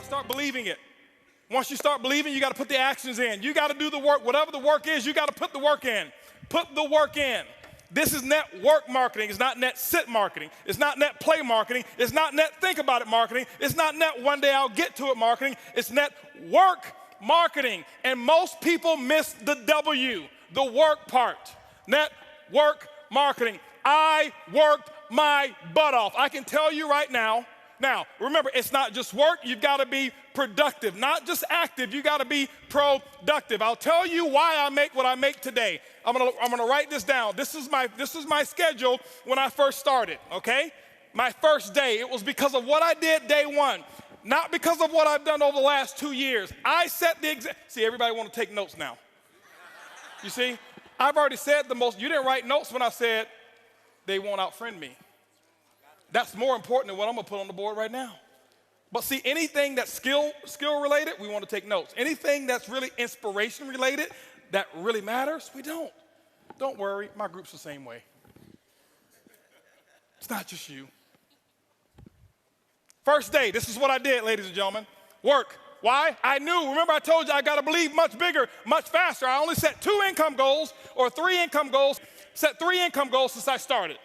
start believing it. Once you start believing, you got to put the actions in. You got to do the work. Whatever the work is, you got to put the work in. Put the work in. This is network marketing. It's not net sit marketing. It's not net play marketing. It's not net think about it marketing. It's not net one day I'll get to it marketing. It's network marketing. And most people miss the W, the work part. Network marketing. I worked my butt off. I can tell you right now. Now, remember, it's not just work. You've got to be productive, not just active. You got to be productive. I'll tell you why I make what I make today. I'm gonna write this down. This is my schedule when I first started, okay? My first day, it was because of what I did day one, not because of what I've done over the last 2 years. I set the example. See, everybody want to take notes now. You see, I've already said the most. You didn't write notes when I said they won't outfriend me. That's more important than what I'm gonna put on the board right now. But see, anything that's skill related, we want to take notes. Anything that's really inspiration related, that really matters, we don't. Don't worry, my group's the same way. It's not just you. First day, this is what I did, ladies and gentlemen. Work. Why? I knew, remember I told you I got to believe much bigger, much faster. I only set 2 income goals or 3 income goals, set 3 income goals since I started.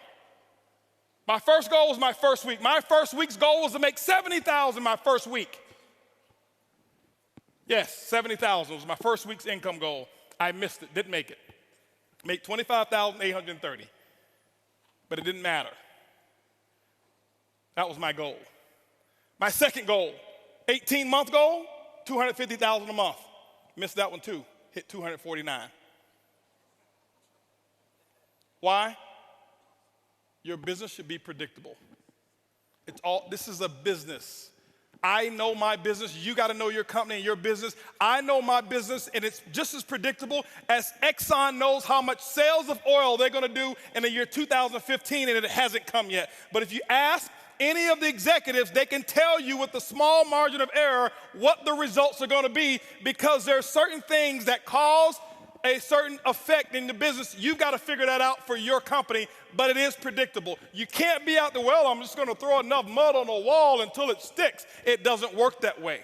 My first goal was my first week. My first week's goal was to make $70,000 my first week. Yes, $70,000 was my first week's income goal. I missed it, didn't make it. Make $25,830, but it didn't matter. That was my goal. My second goal, 18-month goal, $250,000 a month. Missed that one too, hit $249. Why? Your business should be predictable. This is a business. I know my business. You got to know your company and your business. I know my business, and it's just as predictable as Exxon knows how much sales of oil they're going to do in the year 2015, and it hasn't come yet. But if you ask any of the executives, they can tell you with a small margin of error what the results are going to be, because there are certain things that cause a certain effect in the business. You've got to figure that out for your company, but it is predictable. You can't be out there, well, I'm just going to throw enough mud on the wall until it sticks. It doesn't work that way.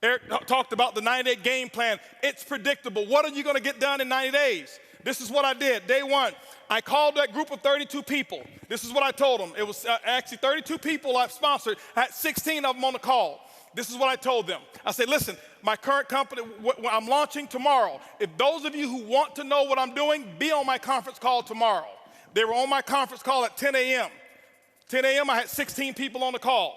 Eric talked about the 90-day game plan. It's predictable. What are you going to get done in 90 days? This is what I did. Day one, I called that group of 32 people. This is what I told them. It was actually 32 people I've sponsored. I had 16 of them on the call. This is what I told them. I said, listen, my current company, I'm launching tomorrow. If those of you who want to know what I'm doing, be on my conference call tomorrow. They were on my conference call at 10 a.m. 10 a.m., I had 16 people on the call.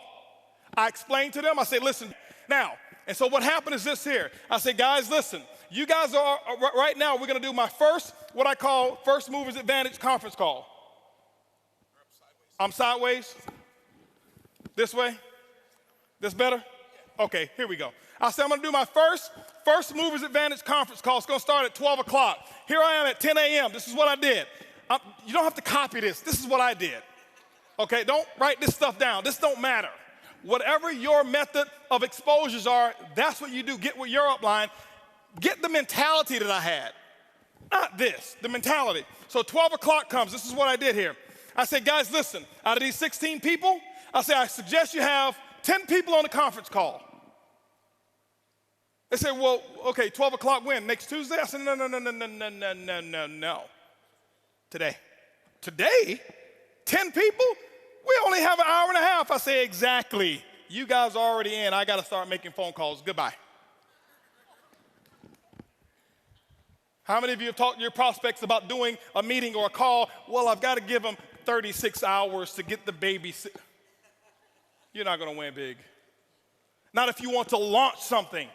I explained to them, I said, listen, now, and so what happened is this here. I said, guys, listen, you guys are, right now, we're going to do my first, what I call First Movers Advantage conference call. I'm sideways? This way? This better? Okay, here we go. I said I'm going to do my first Movers Advantage conference call. It's going to start at 12 o'clock. Here I am at 10 a.m. This is what I did. You don't have to copy this. This is what I did. Okay, don't write this stuff down. This don't matter. Whatever your method of exposures are, that's what you do. Get with your upline. Get the mentality that I had. Not this, the mentality. So 12 o'clock comes. This is what I did here. I said, guys, listen, out of these 16 people, I said, I suggest you have 10 people on the conference call. They said, well, okay, 12 o'clock when? Next Tuesday? I said, no. Today. Today? 10 people? We only have an hour and a half. I say, exactly. You guys are already in. I got to start making phone calls. Goodbye. How many of you have talked to your prospects about doing a meeting or a call? Well, I've got to give them 36 hours to get the baby. You're not going to win big. Not if you want to launch something.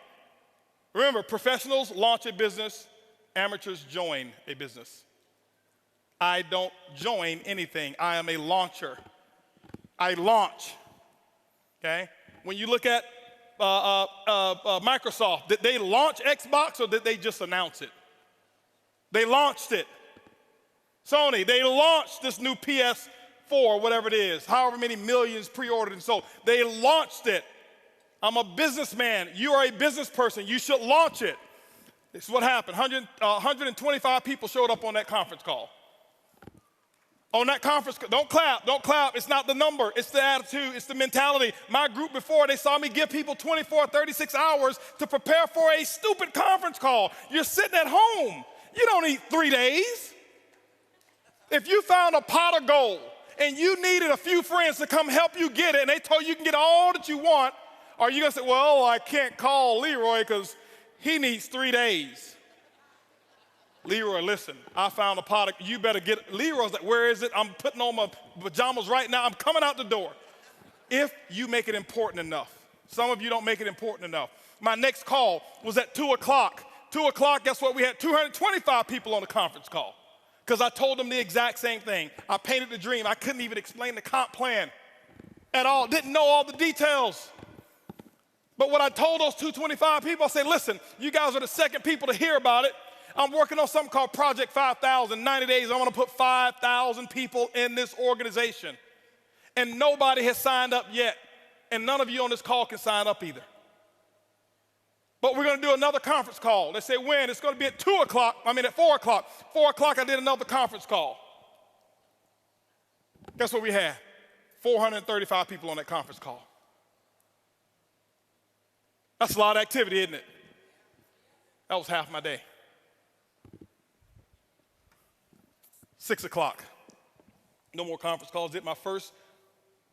Remember, professionals launch a business, amateurs join a business. I don't join anything. I am a launcher. I launch, okay? When you look at Microsoft, did they launch Xbox or did they just announce it? They launched it. Sony, they launched this new PS4, whatever it is, however many millions pre-ordered and sold. They launched it. I'm a businessman. You are a business person. You should launch it. This is what happened. 125 people showed up on that conference call. On that conference, don't clap, don't clap. It's not the number, it's the attitude, it's the mentality. My group before, they saw me give people 24, 36 hours to prepare for a stupid conference call. You're sitting at home. You don't need 3 days. If you found a pot of gold and you needed a few friends to come help you get it and they told you can get all that you want, are you gonna say, well, I can't call Leroy because he needs 3 days? Leroy, listen, I found a pot of, you better get, Leroy's like, where is it? I'm putting on my pajamas right now. I'm coming out the door. If you make it important enough. Some of you don't make it important enough. My next call was at 2 o'clock. 2 o'clock, guess what? We had 225 people on the conference call because I told them the exact same thing. I painted the dream. I couldn't even explain the comp plan at all. Didn't know all the details. But what I told those 225 people, I said, listen, you guys are the second people to hear about it. I'm working on something called Project 5,000. 90 days, I want to put 5,000 people in this organization. And nobody has signed up yet. And none of you on this call can sign up either. But we're going to do another conference call. They say when? It's going to be at 4 o'clock. 4 o'clock, I did another conference call. Guess what we had? 435 people on that conference call. That's a lot of activity, isn't it? That was half my day. 6 o'clock, no more conference calls. Did my first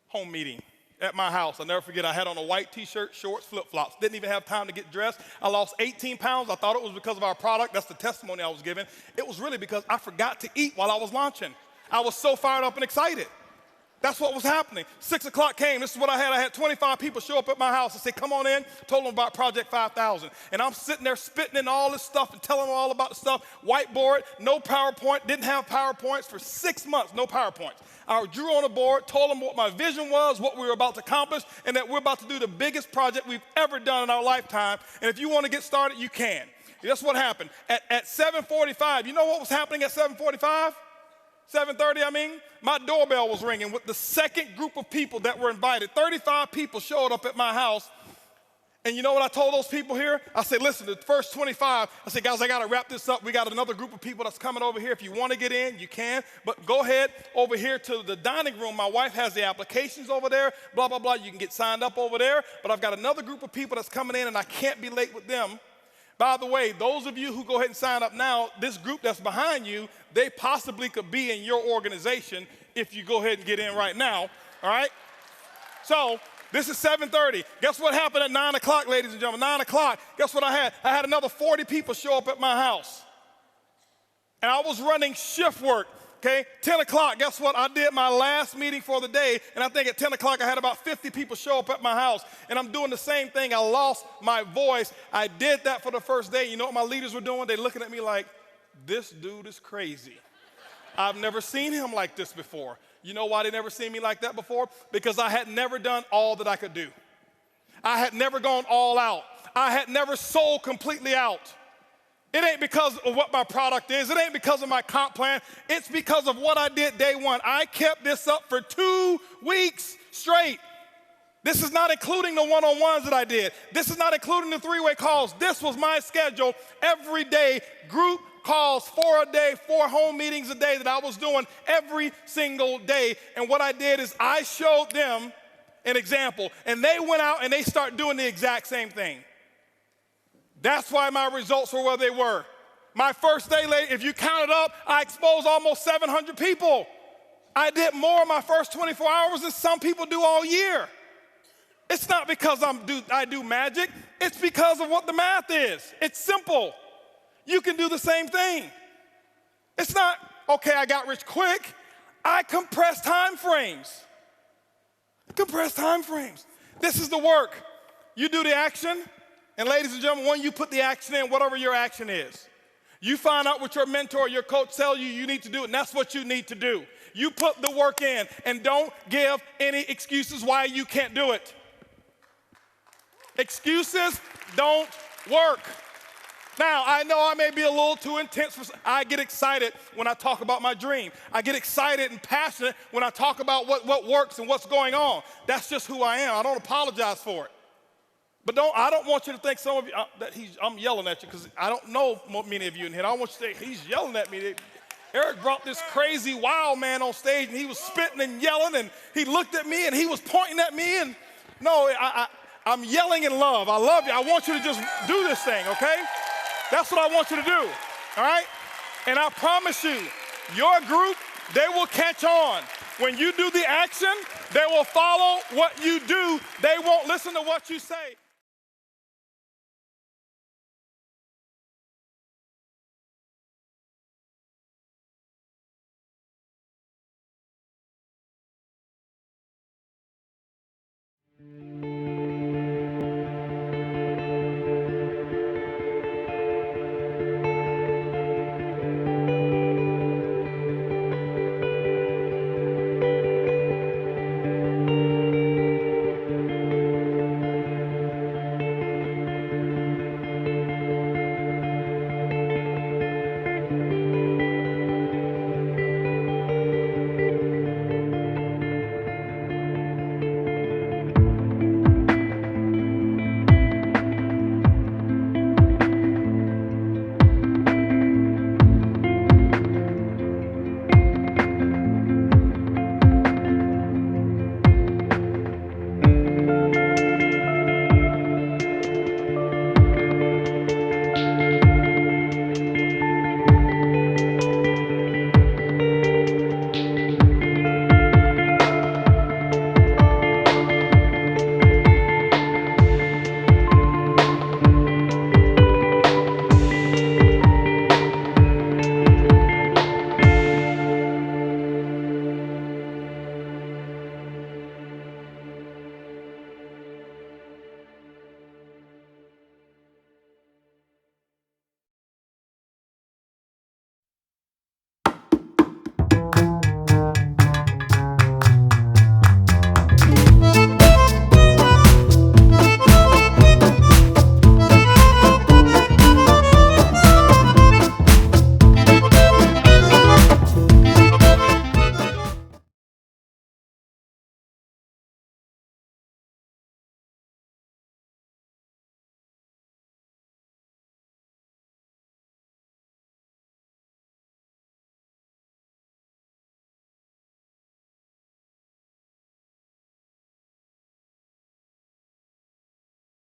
home meeting at my house. I'll never forget, I had on a white t-shirt, shorts, flip-flops. Didn't even have time to get dressed. I lost 18 pounds. I thought it was because of our product. That's the testimony I was giving. It was really because I forgot to eat while I was launching. I was so fired up and excited. That's what was happening. 6 o'clock came. This is what I had. I had 25 people show up at my house and say, come on in. Told them about Project 5,000. And I'm sitting there spitting in all this stuff and telling them all about the stuff. Whiteboard, no PowerPoint. Didn't have PowerPoints for 6 months, no PowerPoints. I drew on a board, told them what my vision was, what we were about to accomplish, and that we're about to do the biggest project we've ever done in our lifetime. And if you want to get started, you can. That's what happened. At 7:45, you know what was happening at 7:45? 7:30, my doorbell was ringing with the second group of people that were invited. 35 people showed up at my house. And you know what I told those people here? I said, listen, the first 25, I said, guys, I got to wrap this up. We got another group of people that's coming over here. If you want to get in, you can. But go ahead over here to the dining room. My wife has the applications over there, blah, blah, blah. You can get signed up over there. But I've got another group of people that's coming in, and I can't be late with them. By the way, those of you who go ahead and sign up now, this group that's behind you, they possibly could be in your organization if you go ahead and get in right now, all right? So this is 7:30. Guess what happened at 9 o'clock, ladies and gentlemen? 9 o'clock, guess what I had? I had another 40 people show up at my house. And I was running shift work, okay? 10 o'clock, guess what? I did my last meeting for the day, and I think at 10 o'clock I had about 50 people show up at my house. And I'm doing the same thing. I lost my voice. I did that for the first day. You know what my leaders were doing? They're looking at me like, this dude is crazy. I've never seen him like this before. You know why they never seen me like that before? Because I had never done all that I could do. I had never gone all out. I had never sold completely out. It ain't because of what my product is. It ain't because of my comp plan. It's because of what I did day one. I kept this up for 2 weeks straight. This is not including the one-on-ones that I did. This is not including the 3-way calls. This was my schedule every day, group calls, 4 a day, 4 home meetings a day that I was doing every single day. And what I did is I showed them an example, and they went out and they started doing the exact same thing. That's why my results were where they were. My first day, if you count it up, I exposed almost 700 people. I did more in my first 24 hours than some people do all year. It's not because I do magic. It's because of what the math is. It's simple. You can do the same thing. It's not, okay, I got rich quick. I compress time frames. Compress time frames. This is the work. You do the action, and ladies and gentlemen, when you put the action in, whatever your action is, you find out what your mentor or your coach tells you need to do, and that's what you need to do. You put the work in, and don't give any excuses why you can't do it. Excuses don't work. Now, I know I may be a little too intense. I get excited when I talk about my dream. I get excited and passionate when I talk about what works and what's going on. That's just who I am. I don't apologize for it. But I don't want you to think some of you, I'm yelling at you because I don't know many of you in here. I don't want you to think he's yelling at me. Eric brought this crazy wild man on stage, and he was spitting and yelling, and he looked at me, and he was pointing at me, and no, I'm yelling in love. I love you. I want you to just do this thing, okay? That's what I want you to do, all right? And I promise you, your group, they will catch on. When you do the action, they will follow what you do. They won't listen to what you say.